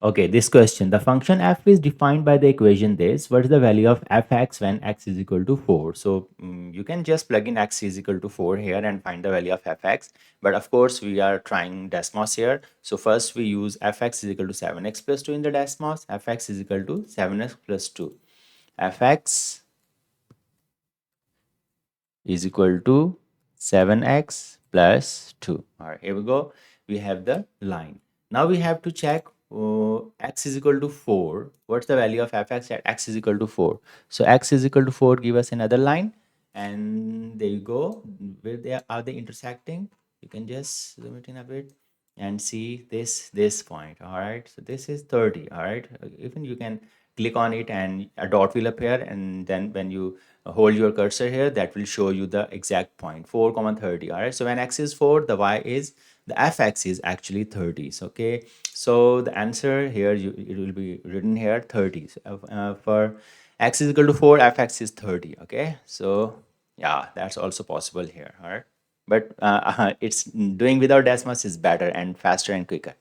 Okay, this question. The function f is defined by the equation this. What is the value of fx when x is equal to 4? So you can just plug in x is equal to 4 here and find the value of fx. But of course, we are trying Desmos here. So first we use fx is equal to 7x plus 2 in the Desmos. Fx is equal to 7x plus 2. Fx is equal to 7x plus 2. All right, here we go. We have the line. Now we have to check x is equal to 4. What's the value of fx at x is equal to 4? So x is equal to 4, give us another line. And there you go. Where they are they intersecting? You can just zoom it in a bit and see this point. All right, so this is 30. All right, even you can click on it and a dot will appear, and then when you hold your cursor here, that will show you the exact point 4 comma 30. All right, so when x is 4, the y is the fx is actually 30. So, okay, so the answer here, it will be written here 30. So, for x is equal to 4, fx is 30. Okay, so yeah, that's also possible here. All right, but it's doing without Desmos is better and faster and quicker.